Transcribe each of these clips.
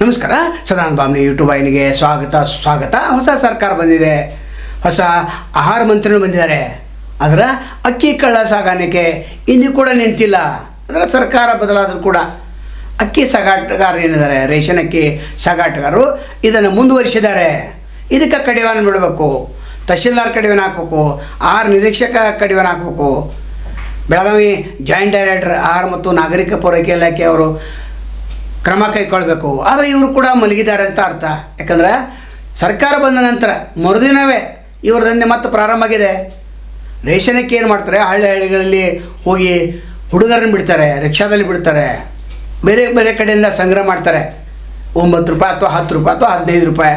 ನಮಸ್ಕಾರ. ಸದಾನಂದ ಬಾಮ್ನಿ ಯೂಟ್ಯೂಬ್ ವಾಹಿನಿಗೆ ಸ್ವಾಗತ. ಹೊಸ ಸರ್ಕಾರ ಬಂದಿದೆ, ಹೊಸ ಆಹಾರ ಮಂತ್ರಿನೂ ಬಂದಿದ್ದಾರೆ. ಅದರ ಅಕ್ಕಿ ಕಳ್ಳ ಸಾಗಾಣಿಕೆ ಇನ್ನೂ ಕೂಡ ನಿಂತಿಲ್ಲ. ಅದರ ಸರ್ಕಾರ ಬದಲಾದರೂ ಕೂಡ ಅಕ್ಕಿ ಸಾಗಾಟಗಾರರು ಏನಿದ್ದಾರೆ, ರೇಷನ್ ಅಕ್ಕಿ ಸಾಗಾಟಗಾರರು ಇದನ್ನು ಮುಂದುವರಿಸಿದ್ದಾರೆ. ಇದಕ್ಕೆ ಕಡಿವಾಣ ಬಿಡಬೇಕು, ತಹಶೀಲ್ದಾರ್ ಕಡಿವಾಣ ಹಾಕಬೇಕು, ಆಹಾರ ನಿರೀಕ್ಷಕ ಕಡಿವಾಣ ಹಾಕಬೇಕು. ಬೆಳಗಾವಿ ಜಾಯಿಂಟ್ ಡೈರೆಕ್ಟರ್ ಆಹಾರ ಮತ್ತು ನಾಗರಿಕ ಪೂರೈಕೆ ಇಲಾಖೆ ಅವರು ಕ್ರಮ ಕೈಗೊಳ್ಳಬೇಕು. ಆದರೆ ಇವರು ಕೂಡ ಮಲಗಿದ್ದಾರೆ ಅಂತ ಅರ್ಥ. ಯಾಕಂದರೆ ಸರ್ಕಾರ ಬಂದ ನಂತರ ಮರುದಿನವೇ ಇವ್ರ ದಂಧೆ ಮತ್ತೆ ಪ್ರಾರಂಭ ಆಗಿದೆ. ರೇಷನಕ್ಕೆ ಏನು ಮಾಡ್ತಾರೆ, ಹಳ್ಳಿಗಳಲ್ಲಿ ಹೋಗಿ ಹುಡುಗರನ್ನು ಬಿಡ್ತಾರೆ, ರಿಕ್ಷಾದಲ್ಲಿ ಬಿಡ್ತಾರೆ, ಬೇರೆ ಬೇರೆ ಕಡೆಯಿಂದ ಸಂಗ್ರಹ ಮಾಡ್ತಾರೆ. 9 ರೂಪಾಯಿ ಅಥವಾ 10 ರೂಪಾಯಿ ಅಥವಾ 15 ರೂಪಾಯಿ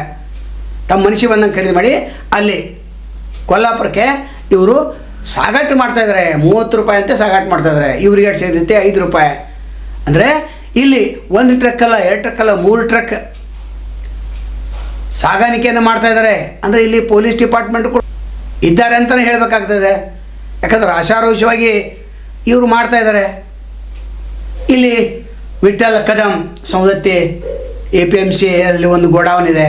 ತಮ್ಮ ಮನುಷ್ಯ ಬಂದಂಗೆ ಖರೀದಿ ಮಾಡಿ ಅಲ್ಲಿ ಕೊಲ್ಲಾಪುರಕ್ಕೆ ಇವರು ಸಾಗಾಟ ಮಾಡ್ತಾಯಿದ್ದಾರೆ. 30 ರೂಪಾಯಿ ಅಂತ ಸಾಗಾಟ ಮಾಡ್ತಾಯಿದ್ದಾರೆ. ಇವ್ರಿಗೆ ಸೇರಿದಂತೆ 5 ರೂಪಾಯಿ. ಅಂದರೆ ಇಲ್ಲಿ 1 ಟ್ರಕ್ ಅಲ್ಲ, 2 ಟ್ರಕ್ ಅಲ್ಲ, 3 ಟ್ರಕ್ ಸಾಗಾಣಿಕೆಯನ್ನು ಮಾಡ್ತಾಯಿದ್ದಾರೆ. ಅಂದರೆ ಇಲ್ಲಿ ಪೊಲೀಸ್ ಡಿಪಾರ್ಟ್ಮೆಂಟ್ ಕೂಡ ಇದ್ದಾರೆ ಅಂತಲೇ ಹೇಳಬೇಕಾಗ್ತದೆ. ಯಾಕಂದ್ರೆ ಆಶಾರೋಷವಾಗಿ ಇವರು ಮಾಡ್ತಾಯಿದ್ದಾರೆ. ಇಲ್ಲಿ ವಿಠ್ಠಲ್ ಕದಂ ಸೌದತ್ತಿ APMC ಅಲ್ಲಿ ಒಂದು ಗೋಡೌನ್ ಇದೆ.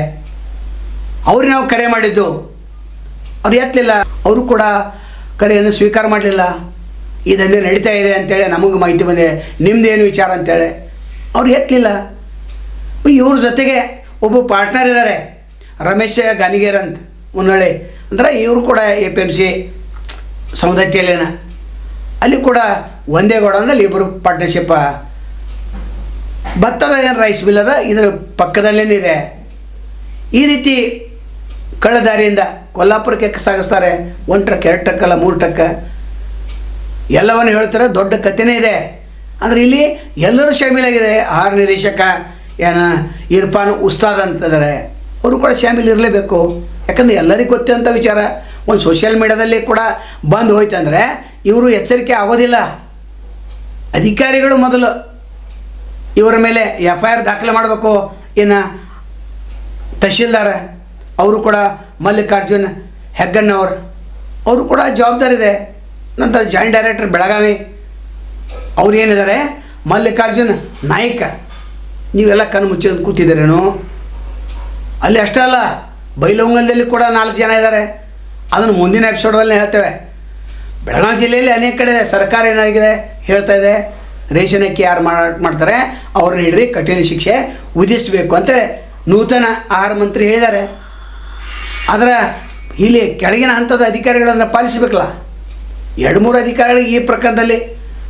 ಅವ್ರಿಗೆ ನಾವು ಕರೆ ಮಾಡಿದ್ದು, ಅವ್ರು ಎತ್ತಲಿಲ್ಲ. ಅವರು ಕೂಡ ಕರೆಯನ್ನು ಸ್ವೀಕಾರ ಮಾಡಲಿಲ್ಲ. ಈ ದಂಧೆ ನಡೀತಾ ಇದೆ ಅಂತೇಳಿ ನಮಗೆ ಮಾಹಿತಿ ಬಂದಿದೆ, ನಿಮ್ಮದೇನು ವಿಚಾರ ಅಂತೇಳಿ ಅವ್ರು ಎತ್ತಲಿಲ್ಲ. ಇವ್ರ ಜೊತೆಗೆ ಒಬ್ಬ ಪಾರ್ಟ್ನರ್ ಇದ್ದಾರೆ, ರಮೇಶ್ ಗಾನಿಗೇರ್ ಅಂತ ಮುನ್ನಳ್ಳಿ. ಅಂದರೆ ಇವರು ಕೂಡ APMC ಸೌದತ್ತಿಯಲ್ಲೇನ ಅಲ್ಲಿ ಕೂಡ ಒಂದೇ ಗೋಡೌನಲ್ಲಿ ಇಬ್ಬರು ಪಾರ್ಟ್ನರ್ಶಿಪ್. ಭತ್ತದ ಏನು ರೈಸ್ ಮಿಲ್ ಅದ, ಇದರ ಪಕ್ಕದಲ್ಲೇನಿದೆ. ಈ ರೀತಿ ಕಳ್ಳದಾರಿಯಿಂದ ಕೊಲ್ಲಾಪುರಕ್ಕೆ ಸಾಗಿಸ್ತಾರೆ. 1 ಟ್ರಕ್ 2 ಟ್ರಕ್ ಅಲ್ಲ, 3 ಟ್ರಕ್ ಎಲ್ಲವನ್ನು ಹೇಳ್ತಾರೆ. ದೊಡ್ಡ ಕಥೆನೇ ಇದೆ. ಅಂದರೆ ಇಲ್ಲಿ ಎಲ್ಲರೂ ಶಾಮೀಲಾಗಿದೆ. ಆಹಾರ ನಿರೀಕ್ಷಕ ಇರ್ಫಾನ್ ಉಸ್ತಾದ್ ಅಂತಿದ್ದಾರೆ, ಅವರು ಕೂಡ ಶಾಮೀಲ್ ಇರಲೇಬೇಕು. ಯಾಕಂದರೆ ಎಲ್ಲರಿಗೂ ಗೊತ್ತಂಥ ವಿಚಾರ. ಒಂದು ಸೋಷಿಯಲ್ ಮೀಡಿಯಾದಲ್ಲಿ ಕೂಡ ಬಂದು ಹೋಯ್ತಂದರೆ ಇವರು ಎಚ್ಚರಿಕೆ ಆಗೋದಿಲ್ಲ. ಅಧಿಕಾರಿಗಳು ಮೊದಲು ಇವರ ಮೇಲೆ FIR ದಾಖಲೆ ಮಾಡಬೇಕು. ಇನ್ನು ತಹಶೀಲ್ದಾರ ಅವರು ಕೂಡ ಮಲ್ಲಿಕಾರ್ಜುನ್ ಹೆಗ್ಗಣ್ಣವ್ರು, ಅವರು ಕೂಡ ಜವಾಬ್ದಾರಿ ಇದೆ. ನಂತರ ಜಾಯಿಂಟ್ ಡೈರೆಕ್ಟರ್ ಬೆಳಗಾವಿ ಅವ್ರು ಏನಿದ್ದಾರೆ, ಮಲ್ಲಿಕಾರ್ಜುನ್ ನಾಯ್ಕ. ನೀವೆಲ್ಲ ಕಣ್ಣು ಮುಚ್ಚಿ ಕೂತಿದ್ದೀರೇನು? ಅಲ್ಲಿ ಅಷ್ಟೇ ಅಲ್ಲ, ಬೈಲಹೊಂಗಲದಲ್ಲಿ ಕೂಡ 4 ಜನ ಇದ್ದಾರೆ. ಅದನ್ನು ಮುಂದಿನ ಎಪಿಸೋಡಲ್ಲಿ ಹೇಳ್ತೇವೆ. ಬೆಳಗಾವಿ ಜಿಲ್ಲೆಯಲ್ಲಿ ಅನೇಕ ಕಡೆ ಸರ್ಕಾರ ಏನಾಗಿದೆ ಹೇಳ್ತಾ ಇದೆ, ರೇಷನ್ ಅಕ್ಕಿ ಯಾರು ಮಾಡ್ತಾರೆ ಅವ್ರನ್ನ ಹಿಡ್ರಿ ಕಠಿಣ ಶಿಕ್ಷೆ ವಿಧಿಸಬೇಕು ಅಂತೇಳಿ ನೂತನ ಆಹಾರ ಮಂತ್ರಿ ಹೇಳಿದ್ದಾರೆ. ಆದರೆ ಇಲ್ಲಿ ಕೆಳಗಿನ ಹಂತದ ಅಧಿಕಾರಿಗಳನ್ನು ಪಾಲಿಸಬೇಕಲ್ಲ. 2-3 ಅಧಿಕಾರಿಗಳಿಗೆ ಈ ಪ್ರಕರಣದಲ್ಲಿ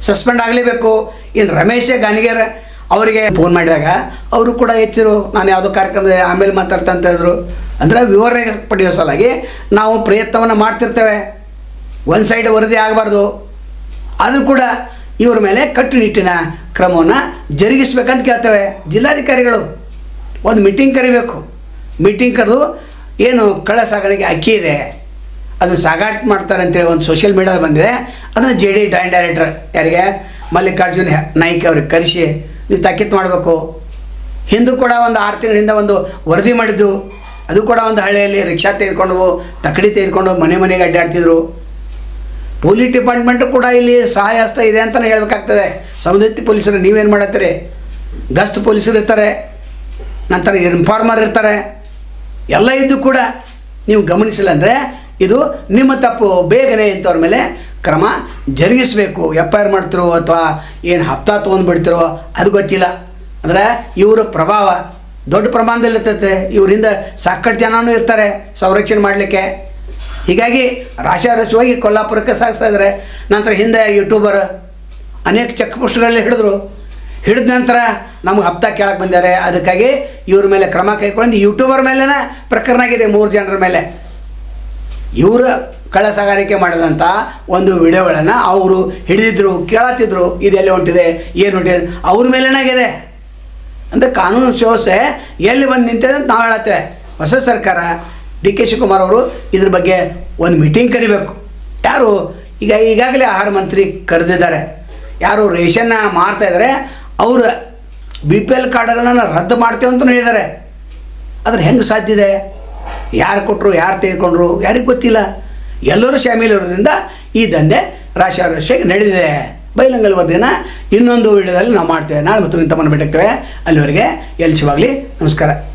ಸಸ್ಪೆಂಡ್ ಆಗಲೇಬೇಕು. ಇನ್ನು ರಮೇಶ್ ಗಾನಿಗೇರ್ ಅವರಿಗೆ ಫೋನ್ ಮಾಡಿದಾಗ ಅವರು ಕೂಡ ಎತ್ತಿರು, ನಾನು ಯಾವುದೋ ಕಾರ್ಯಕ್ರಮದ ಆಮೇಲೆ ಮಾತಾಡ್ತಾ ಅಂತ ಇದ್ರು. ಅಂದರೆ ವಿವರಣೆ ಪಡೆಯೋ ಸಲುವಾಗಿ ನಾವು ಪ್ರಯತ್ನವನ್ನು ಮಾಡ್ತಿರ್ತೇವೆ. ಒಂದು ಸೈಡ್ ವರದಿ ಆಗಬಾರ್ದು. ಆದರೂ ಕೂಡ ಇವ್ರ ಮೇಲೆ ಕಟ್ಟುನಿಟ್ಟಿನ ಕ್ರಮವನ್ನು ಜರುಗಿಸ್ಬೇಕಂತ ಕೇಳ್ತೇವೆ. ಜಿಲ್ಲಾಧಿಕಾರಿಗಳು ಒಂದು ಮೀಟಿಂಗ್ ಕರಿಬೇಕು. ಮೀಟಿಂಗ್ ಕರೆದು ಏನು ಕಳ್ಳ ಸಾಗಾಣಿಕೆ ಅಕ್ಕಿ ಇದೆ ಅದು ಸಾಗಾಟ ಮಾಡ್ತಾರೆ ಅಂತೇಳಿ ಒಂದು ಸೋಷಿಯಲ್ ಮೀಡಿಯಾದಲ್ಲಿ ಬಂದಿದೆ. ಅದನ್ನು JD ಜಾಯಿಂಟ್ ಡೈರೆಕ್ಟರ್ ಯಾರಿಗೆ ಮಲ್ಲಿಕಾರ್ಜುನ್ ನಾಯ್ಕ ಅವ್ರಿಗೆ ಕರೆಸಿ ನೀವು ತಾಕೀತು ಮಾಡಬೇಕು. ಹಿಂದೂ ಕೂಡ ಒಂದು 6 ತಿಂಗಳ ಹಿಂದೆ ಒಂದು ವರದಿ ಮಾಡಿದ್ದು. ಅದು ಕೂಡ ಒಂದು ಹಳ್ಳಿಯಲ್ಲಿ ರಿಕ್ಷಾ ತೆಗೆದುಕೊಂಡು ತಕ್ಕಡಿ ತೆಗೆದುಕೊಂಡು ಮನೆಗೆ ಅಡ್ಡಾಡ್ತಿದ್ರು. ಪೊಲೀಸ್ ಡಿಪಾರ್ಟ್ಮೆಂಟು ಕೂಡ ಇಲ್ಲಿ ಸಹಾಯ ಹಸ್ತ ಇದೆ ಅಂತಲೇ ಹೇಳಬೇಕಾಗ್ತದೆ. ಸೌದತ್ತಿ ಪೊಲೀಸರು ನೀವೇನು ಮಾಡತ್ತೀರಿ? ಗಸ್ತು ಪೊಲೀಸರು ಇರ್ತಾರೆ, ನಂತರ ಇನ್ಫಾರ್ಮರ್ ಇರ್ತಾರೆ. ಎಲ್ಲ ಇದ್ದು ಕೂಡ ನೀವು ಗಮನಿಸಿಲ್ಲ ಅಂದರೆ ಇದು ನಿಮ್ಮ ತಪ್ಪು. ಬೇಗನೆ ಇಂಥವ್ರ ಮೇಲೆ ಕ್ರಮ ಜರುಗಿಸಬೇಕು. FIR ಮಾಡ್ತಿರೋ ಅಥವಾ ಏನು ಹಪ್ತಾ ತೊಗೊಂಡ್ಬಿಡ್ತಿರೋ ಅದು ಗೊತ್ತಿಲ್ಲ. ಅಂದರೆ ಇವರ ಪ್ರಭಾವ ದೊಡ್ಡ ಪ್ರಮಾಣದಲ್ಲಿ ಇರ್ತೈತೆ. ಇವರಿಂದ ಸಾಕಷ್ಟು ಜನನೂ ಇರ್ತಾರೆ ಸಂರಕ್ಷಣೆ ಮಾಡಲಿಕ್ಕೆ. ಹೀಗಾಗಿ ರಾಶಾರಸವಾಗಿ ಕೊಲ್ಲಾಪುರಕ್ಕೆ ಸಾಗಿಸ್ತಾ ಇದ್ದಾರೆ. ನಂತರ ಹಿಂದೆ ಯೂಟ್ಯೂಬರ್ ಅನೇಕ ಚೆಕ್ ಪೋಸ್ಟ್ಗಳಲ್ಲಿ ಹಿಡಿದ ನಂತರ ನಮಗೆ ಹಪ್ತಾ ಕೇಳಕ್ಕೆ ಬಂದಿದ್ದಾರೆ. ಅದಕ್ಕಾಗಿ ಇವ್ರ ಮೇಲೆ ಕ್ರಮ ಕೈಗೊಂಡು ಯೂಟ್ಯೂಬರ್ ಮೇಲೇ ಪ್ರಕರಣ ಆಗಿದೆ. 3 ಜನರ ಮೇಲೆ ಇವರು ಕಳ್ಳ ಸಾಗಾಣಿಕೆ ಮಾಡಿದಂಥ ಒಂದು ವಿಡಿಯೋಗಳನ್ನು ಅವರು ಹಿಡಿದಿದ್ರು, ಕೇಳತ್ತಿದ್ರು. ಇದೆಲ್ಲಿ ಹೊಂಟಿದೆ, ಏನು ಹೊಂಟಿದೆ, ಅವ್ರ ಮೇಲೇ ಆಗಿದೆ. ಅಂದರೆ ಕಾನೂನು ವ್ಯವಸ್ಥೆ ಎಲ್ಲಿ ಬಂದು ನಿಂತಿದೆ ಅಂತ ನಾವು ಹೇಳತ್ತೇವೆ. ಹೊಸ ಸರ್ಕಾರ DK ಶಿವಕುಮಾರ್ ಅವರು ಇದ್ರ ಬಗ್ಗೆ ಒಂದು ಮೀಟಿಂಗ್ ಕರಿಬೇಕು. ಯಾರು ಈಗಾಗಲೇ ಆಹಾರ ಮಂತ್ರಿ ಕರೆದಿದ್ದಾರೆ. ಯಾರು ರೇಷನ್ನ ಮಾರ್ತಾಯಿದ್ದಾರೆ ಅವರು BPL ಕಾರ್ಡ್ಗಳನ್ನು ರದ್ದು ಮಾಡ್ತೇವೆ ಅಂತಲೂ ಹೇಳಿದ್ದಾರೆ. ಆದರೆ ಹೆಂಗೆ ಸಾಧ್ಯ ಇದೆ? ಯಾರು ಕೊಟ್ಟರು, ಯಾರು ತೆಗೆದುಕೊಂಡ್ರು ಯಾರಿಗೆ ಗೊತ್ತಿಲ್ಲ. ಎಲ್ಲರೂ ಶಾಮೀಲಿರೋದ್ರಿಂದ ಈ ದಂಧೆ ರಾಶಿ ನಡೆದಿದೆ ಬೈಲಂಗಲ್ ವರದಿಯನ್ನು ಇನ್ನೊಂದು ವಿಡಿಯೋದಲ್ಲಿ ನಾವು ಮಾಡ್ತೇವೆ. ನಾಳೆ ಮತ್ತು ತಮ್ಮನ್ನು ಭೇಟಿಯಾಗ್ತೇವೆ. ಅಲ್ಲಿವರೆಗೆ ಎಲ್ಲಿ ಶಿವಾಗಲಿ. ನಮಸ್ಕಾರ.